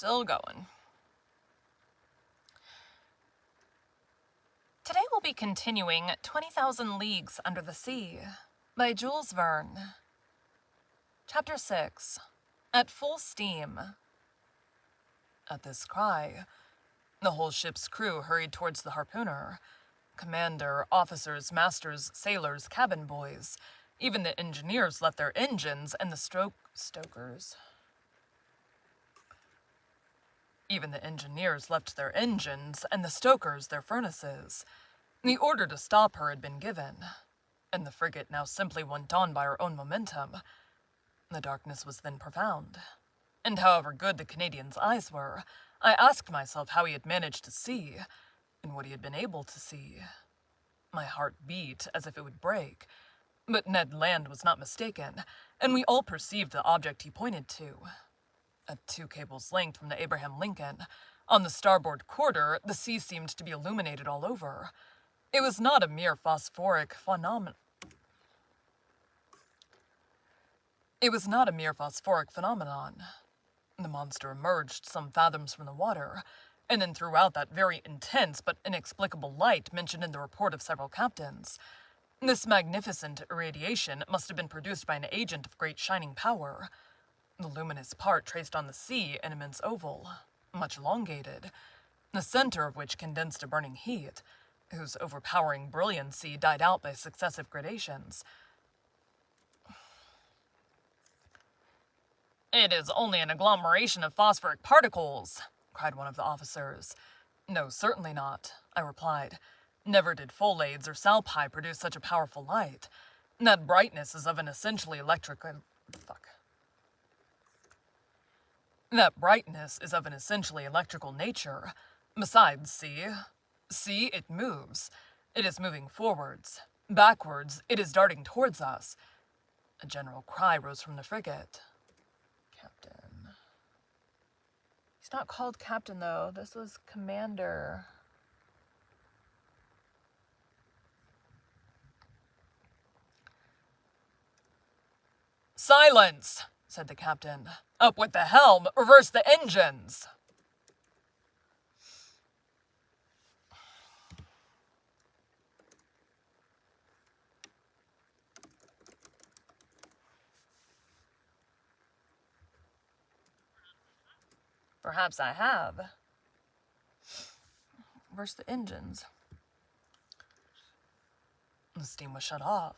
Still going. Today we'll be continuing 20,000 Leagues Under the Sea by Jules Verne. Chapter 6. At Full Steam. At this cry, the whole ship's crew hurried towards the harpooner. Commander, officers, masters, sailors, cabin boys. Even the engineers left their engines and the stokers. Even the engineers left their engines and the stokers their furnaces. The order to stop her had been given, and the frigate now simply went on by her own momentum. The darkness was then profound, and however good the Canadian's eyes were, I asked myself how he had managed to see, and what he had been able to see. My heart beat as if it would break, but Ned Land was not mistaken, and we all perceived the object he pointed to. At 2 cables' length from the Abraham Lincoln, on the starboard quarter, the sea seemed to be illuminated all over. It was not a mere phosphoric phenomenon. The monster emerged some fathoms from the water, and then threw out that very intense but inexplicable light mentioned in the report of several captains. This magnificent irradiation must have been produced by an agent of great shining power. The luminous part traced on the sea an immense oval, much elongated, the center of which condensed a burning heat, whose overpowering brilliancy died out by successive gradations. "It is only an agglomeration of phosphoric particles," cried one of the officers. "No, certainly not," I replied. "Never did Folades or Salpi produce such a powerful light. That brightness is of an essentially electrical nature. Besides, see, it moves. It is moving forwards. Backwards, it is darting towards us." A general cry rose from the frigate. "Captain." He's not called captain, though. This was commander. "Silence!" said the captain. "Up with the helm! Reverse the engines!" "Perhaps I have." "Reverse the engines." The steam was shut off,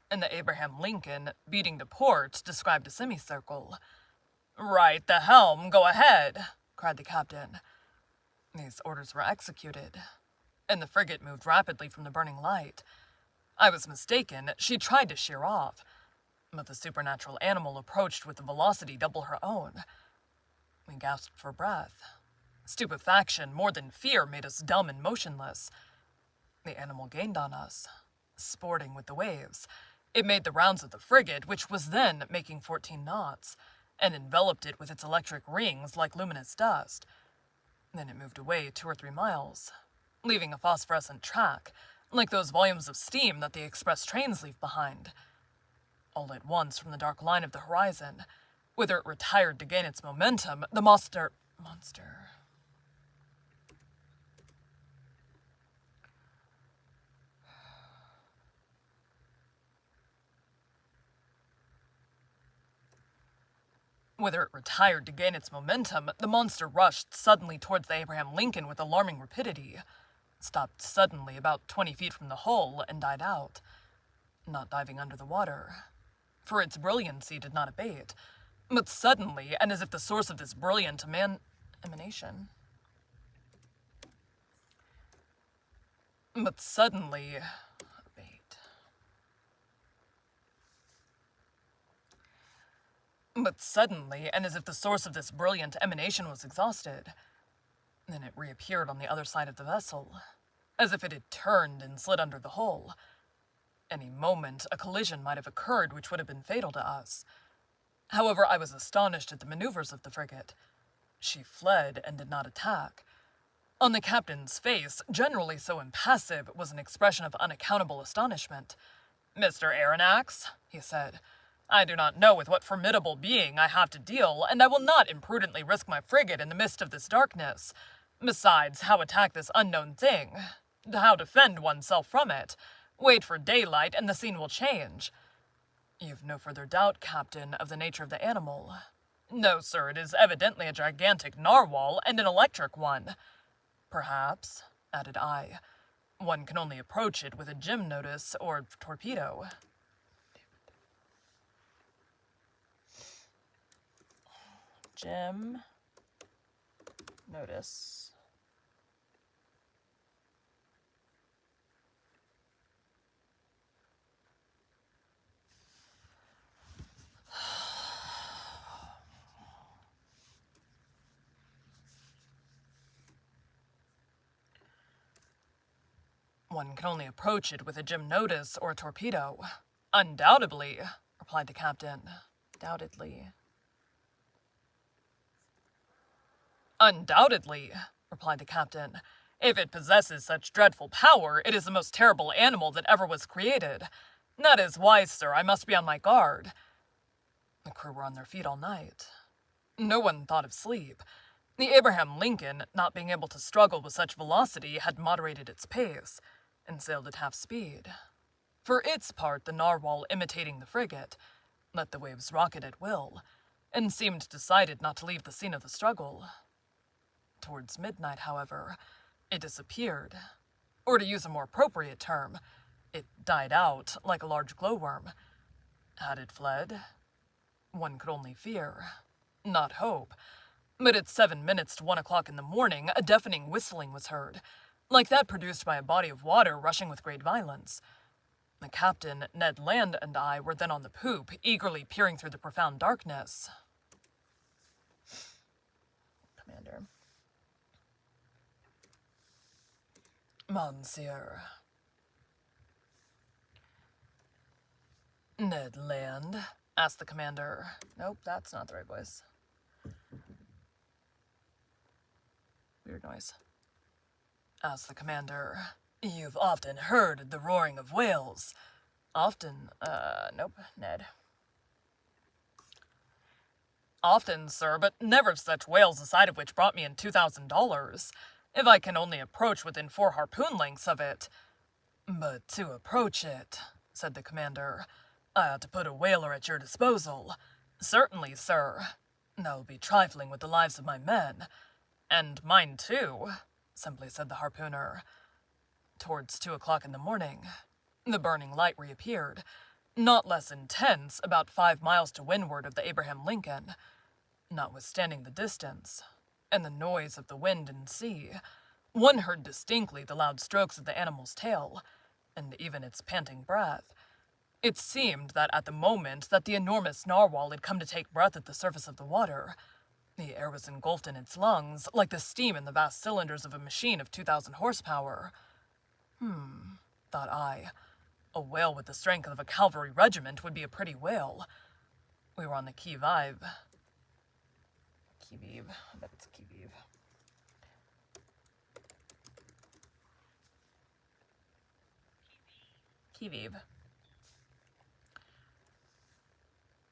and the Abraham Lincoln, beating to port, described a semicircle. "Right the helm! Go ahead!" cried the captain. These orders were executed, and the frigate moved rapidly from the burning light. I was mistaken. She tried to sheer off, but the supernatural animal approached with a velocity double her own. We gasped for breath. Stupefaction, more than fear, made us dumb and motionless. The animal gained on us, sporting with the waves. It made the rounds of the frigate, which was then making 14 knots, and enveloped it with its electric rings like luminous dust. Then it moved away 2 or 3 miles, leaving a phosphorescent track, like those volumes of steam that the express trains leave behind. All at once, from the dark line of the horizon, whither it retired to gain its momentum, the monster... Whither it retired to gain its momentum, the monster rushed suddenly towards the Abraham Lincoln with alarming rapidity, stopped suddenly about 20 feet from the hull, and died out, not diving under the water, for its brilliancy did not abate, but suddenly, and as if the source of this brilliant emanation... But suddenly... But suddenly, and as if the source of this brilliant emanation was exhausted, then it reappeared on the other side of the vessel, as if it had turned and slid under the hull. Any moment, a collision might have occurred which would have been fatal to us. However, I was astonished at the maneuvers of the frigate. She fled and did not attack. On the captain's face, generally so impassive, was an expression of unaccountable astonishment. "Mr. Aronnax," he said, I do not know with what formidable being I have to deal, and I will not imprudently risk my frigate in the midst of this darkness. Besides, how attack this unknown thing? How defend oneself from it? Wait for daylight, and the scene will change. You've no further doubt, Captain, of the nature of the animal. No, sir, it is evidently a gigantic narwhal, and an electric one. Perhaps, added I, one can only approach it with a gymnotus or torpedo. Gym notice. One can only approach it with a gymnotus or a torpedo. Undoubtedly, replied the captain. Undoubtedly, replied the captain. If it possesses such dreadful power, it is the most terrible animal that ever was created. That is why, sir, I must be on my guard. The crew were on their feet all night. No one thought of sleep. The Abraham Lincoln, not being able to struggle with such velocity, had moderated its pace, and sailed at half speed. For its part, the narwhal, imitating the frigate, let the waves rocket at will, and seemed decided not to leave the scene of the struggle. Towards midnight, however, it disappeared. Or to use a more appropriate term, it died out like a large glowworm. Had it fled? One could only fear, not hope. But at 7 minutes to 1 o'clock in the morning, a deafening whistling was heard, like that produced by a body of water rushing with great violence. The captain, Ned Land, and I were then on the poop, eagerly peering through the profound darkness. Commander. Monsieur. Ned Land? Asked the commander. Nope, that's not the right voice. Weird noise. Asked the commander. You've often heard the roaring of whales. Often, nope, Ned. Often, sir, but never such whales the sight of which brought me in $2,000. If I can only approach within 4 harpoon lengths of it. But to approach it, said the commander, I ought to put a whaler at your disposal. Certainly, sir. That will be trifling with the lives of my men. And mine too, simply said the harpooner. Towards 2 o'clock in the morning, the burning light reappeared, not less intense, about 5 miles to windward of the Abraham Lincoln. Notwithstanding the distance, and the noise of the wind and sea, one heard distinctly the loud strokes of the animal's tail, and even its panting breath. It seemed that at the moment that the enormous narwhal had come to take breath at the surface of the water, the air was engulfed in its lungs, like the steam in the vast cylinders of a machine of 2,000 horsepower. Thought I. A whale with the strength of a cavalry regiment would be a pretty whale. We were on the qui-vive. Qui-vive. I bet it's qui-vive. Qui-vive.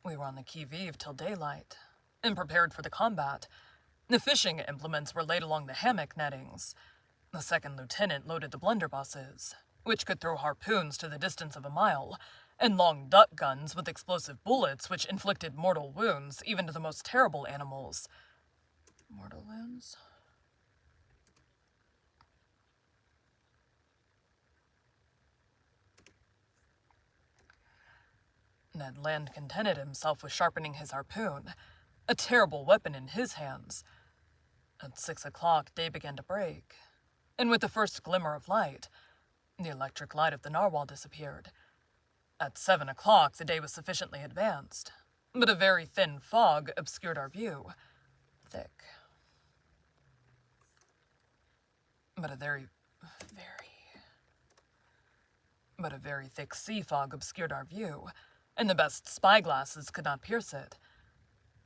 We were on the qui-vive till daylight, and prepared for the combat. The fishing implements were laid along the hammock nettings. The second lieutenant loaded the blunderbusses, which could throw harpoons to the distance of a mile, and long duck guns with explosive bullets which inflicted mortal wounds even to the most terrible animals. Mortal wounds? Ned Land contented himself with sharpening his harpoon, a terrible weapon in his hands. At 6 o'clock, day began to break, and with the first glimmer of light, the electric light of the narwhal disappeared. At 7 o'clock, the day was sufficiently advanced, but a very thin fog obscured our view. Thick. But a very thick sea fog obscured our view, and the best spyglasses could not pierce it.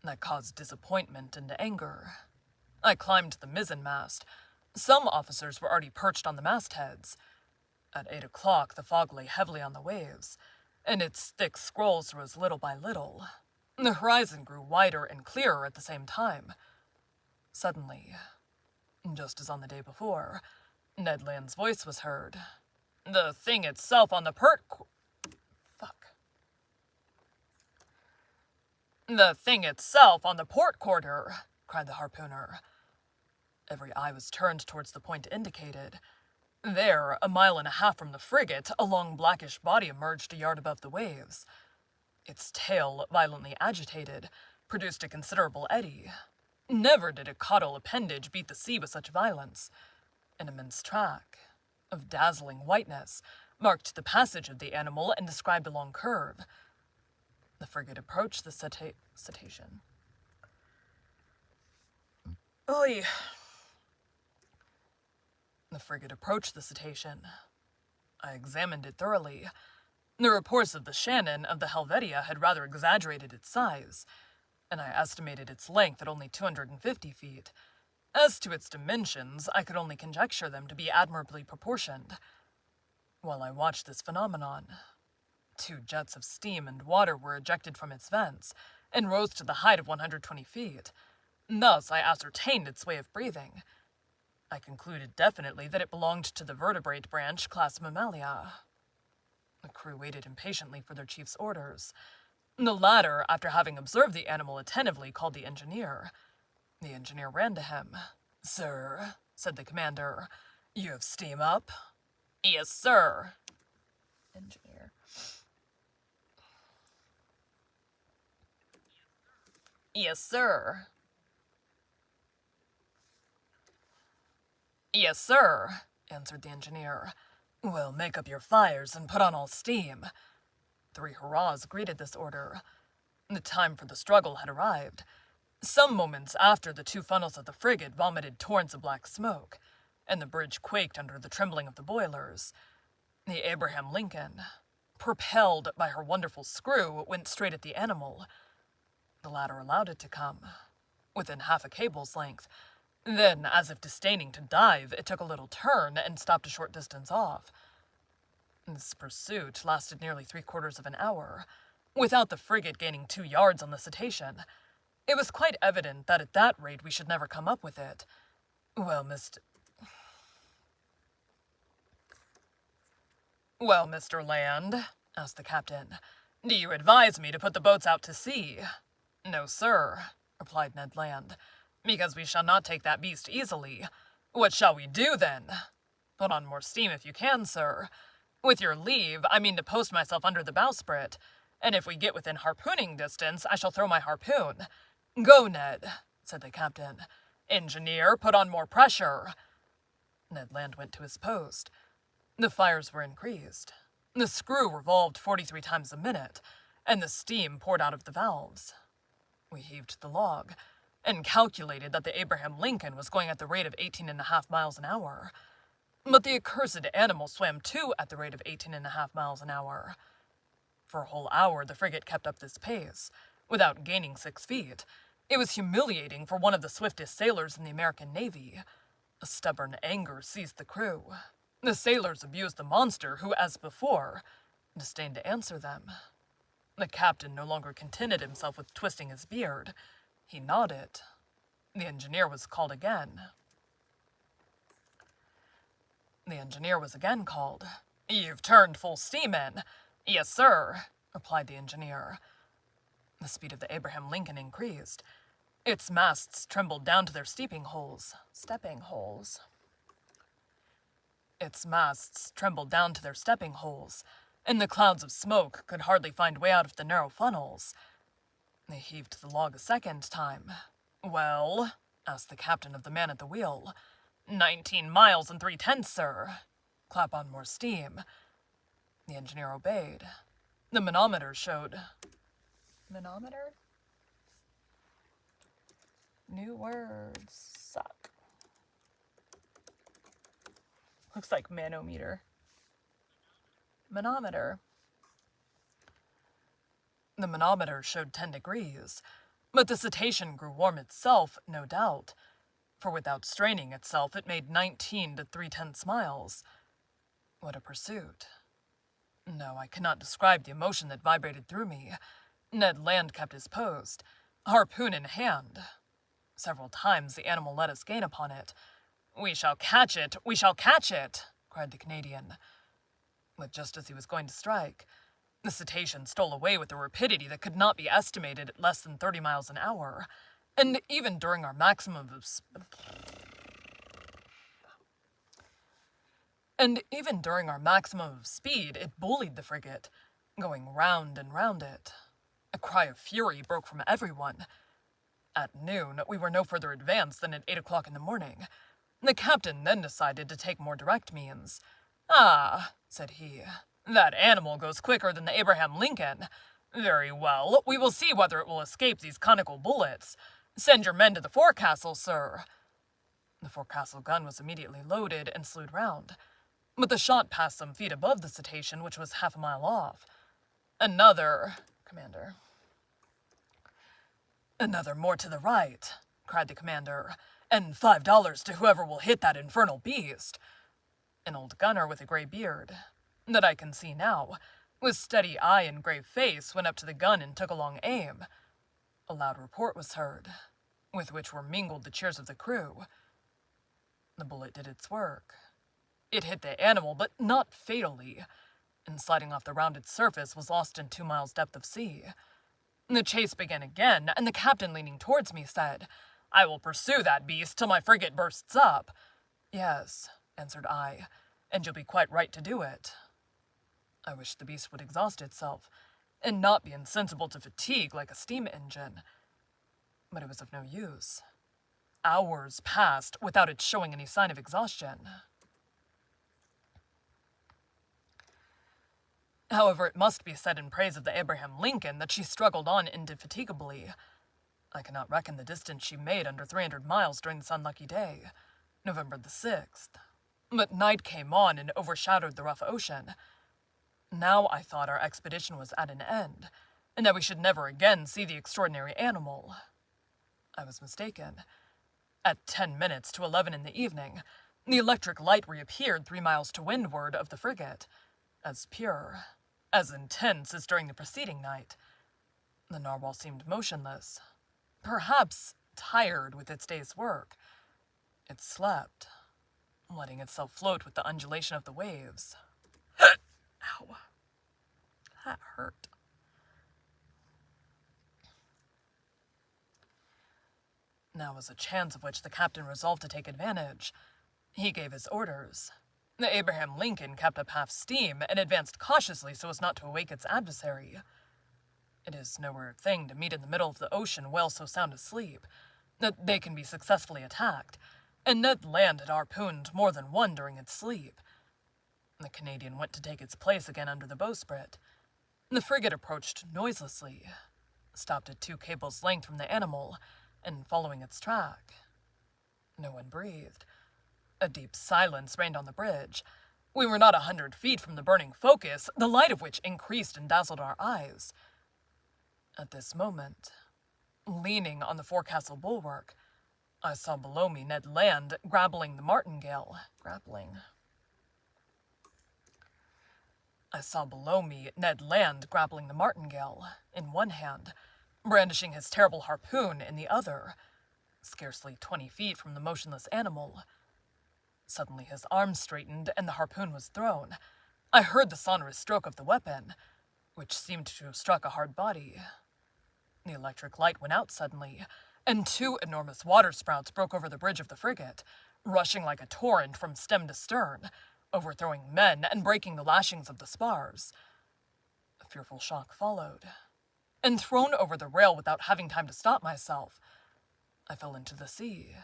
That caused disappointment and anger. I climbed the mizzenmast. Some officers were already perched on the mastheads. At 8 o'clock, the fog lay heavily on the waves. and its thick scrolls rose little by little. The horizon grew wider and clearer at the same time. Suddenly, just as on the day before, Ned Land's voice was heard. The thing itself on the The thing itself on the port quarter, cried the harpooner. Every eye was turned towards the point indicated. There, a mile and a half from the frigate, a long blackish body emerged a yard above the waves. Its tail, violently agitated, produced a considerable eddy. Never did a caudal appendage beat the sea with such violence. An immense track, of dazzling whiteness, marked the passage of the animal and described a long curve. The frigate approached the cetacean. Oy! The frigate approached the cetacean. I examined it thoroughly. The reports of the Shannon of the Helvetia had rather exaggerated its size, and I estimated its length at only 250 feet. As to its dimensions, I could only conjecture them to be admirably proportioned. While I watched this phenomenon, 2 jets of steam and water were ejected from its vents, and rose to the height of 120 feet. Thus I ascertained its way of breathing. I concluded definitely that it belonged to the vertebrate branch, class Mammalia. The crew waited impatiently for their chief's orders. The latter, after having observed the animal attentively, called the engineer. The engineer ran to him. "Sir," said the commander, "you have steam up?" "Yes, sir." Engineer. "Yes, sir." "Yes, sir," answered the engineer. "Well, make up your fires and put on all steam." 3 hurrahs greeted this order. The time for the struggle had arrived. Some moments after, the 2 funnels of the frigate vomited torrents of black smoke, and the bridge quaked under the trembling of the boilers. The Abraham Lincoln, propelled by her wonderful screw, went straight at the animal. The latter allowed it to come, within half a cable's length. Then, as if disdaining to dive, it took a little turn and stopped a short distance off. This pursuit lasted nearly 3/4 of an hour, without the frigate gaining 2 yards on the cetacean. It was quite evident that at that rate we should never come up with it. Well, Mr. Land," asked the captain, "do you advise me to put the boats out to sea?" "No, sir," replied Ned Land, "because we shall not take that beast easily. What shall we do, then?" "Put on more steam if you can, sir. With your leave, I mean to post myself under the bowsprit, and if we get within harpooning distance, I shall throw my harpoon." "Go, Ned," said the captain. "Engineer, put on more pressure." Ned Land went to his post. The fires were increased. The screw revolved 43 times a minute, and the steam poured out of the valves. We heaved the log, and calculated that the Abraham Lincoln was going at the rate of 18.5 miles an hour. But the accursed animal swam too at the rate of 18.5 miles an hour. For a whole hour the frigate kept up this pace, without gaining 6 feet. It was humiliating for one of the swiftest sailors in the American Navy. A stubborn anger seized the crew. The sailors abused the monster, who, as before, disdained to answer them. The captain no longer contented himself with twisting his beard. He nodded. The engineer was called again. The engineer was again called. "You've turned full steam in." "Yes, sir," replied the engineer. The speed of the Abraham Lincoln increased. Its masts trembled down to their stepping holes. Its masts trembled down to their stepping holes, and the clouds of smoke could hardly find way out of the narrow funnels. They heaved the log a second time. "Well?" asked the captain of the man at the wheel. 19 miles and 3/10, sir." "Clap on more steam." The engineer obeyed. The manometer showed... Manometer? New words suck. Looks like manometer. Manometer. The manometer showed 10 degrees, but the cetacean grew warm itself, no doubt, for without straining itself it made 19 to 3/10 miles. What a pursuit! No, I cannot describe the emotion that vibrated through me. Ned Land kept his post, harpoon in hand. Several times the animal let us gain upon it. "We shall catch it! We shall catch it!" cried the Canadian. But just as he was going to strike, the cetacean stole away with a rapidity that could not be estimated at less than 30 miles an hour, and even during our maximum of speed, it bullied the frigate, going round and round it. A cry of fury broke from everyone. At noon, we were no further advanced than at 8 o'clock in the morning. The captain then decided to take more direct means. "Ah," said he, "that animal goes quicker than the Abraham Lincoln. Very well, we will see whether it will escape these conical bullets. Send your men to the forecastle, sir." The forecastle gun was immediately loaded and slewed round, but the shot passed some feet above the cetacean, which was half a mile off. "Another, Commander." "Another more to the right," cried the commander, "and $5 to whoever will hit that infernal beast." An old gunner with a gray beard, that I can see now, with steady eye and grave face, went up to the gun and took a long aim. A loud report was heard, with which were mingled the cheers of the crew. The bullet did its work. It hit the animal, but not fatally, and sliding off the rounded surface was lost in 2 miles' depth of sea. The chase began again, and the captain, leaning towards me, said, "I will pursue that beast till my frigate bursts up." "Yes," answered I, "and you'll be quite right to do it." I wished the beast would exhaust itself, and not be insensible to fatigue like a steam engine. But it was of no use. Hours passed without its showing any sign of exhaustion. However, it must be said in praise of the Abraham Lincoln that she struggled on indefatigably. I cannot reckon the distance she made under 300 miles during this unlucky day, November the 6th. But night came on and overshadowed the rough ocean. Now I thought our expedition was at an end, and that we should never again see the extraordinary animal. I was mistaken. At 10 minutes to 11 in the evening, the electric light reappeared 3 miles to windward of the frigate, as pure, as intense as during the preceding night. The narwhal seemed motionless, perhaps tired with its day's work. It slept, letting itself float with the undulation of the waves. Ow. That hurt. Now was a chance of which the captain resolved to take advantage. He gave his orders. The Abraham Lincoln kept up half steam and advanced cautiously so as not to awake its adversary. It is no rare thing to meet in the middle of the ocean whales so sound asleep that they can be successfully attacked, and Ned Land had harpooned more than one during its sleep. The Canadian went to take its place again under the bowsprit. The frigate approached noiselessly, stopped at 2 cables' length from the animal, and following its track. No one breathed. A deep silence reigned on the bridge. We were not 100 feet from the burning focus, the light of which increased and dazzled our eyes. At this moment, leaning on the forecastle bulwark, I saw below me Ned Land grappling the martingale. In one hand, brandishing his terrible harpoon in the other, scarcely 20 feet from the motionless animal. Suddenly his arm straightened and the harpoon was thrown. I heard the sonorous stroke of the weapon, which seemed to have struck a hard body. The electric light went out suddenly, and 2 enormous waterspouts broke over the bridge of the frigate, rushing like a torrent from stem to stern, overthrowing men and breaking the lashings of the spars. A fearful shock followed, and thrown over the rail without having time to stop myself, I fell into the sea.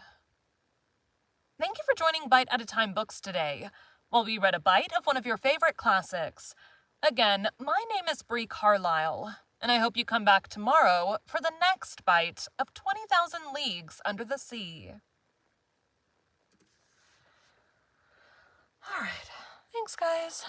Thank you for joining Bite at a Time Books today, while we read a bite of one of your favorite classics. Again, my name is Bree Carlile, and I hope you come back tomorrow for the next bite of 20,000 Leagues Under the Sea. All right. Thanks, guys.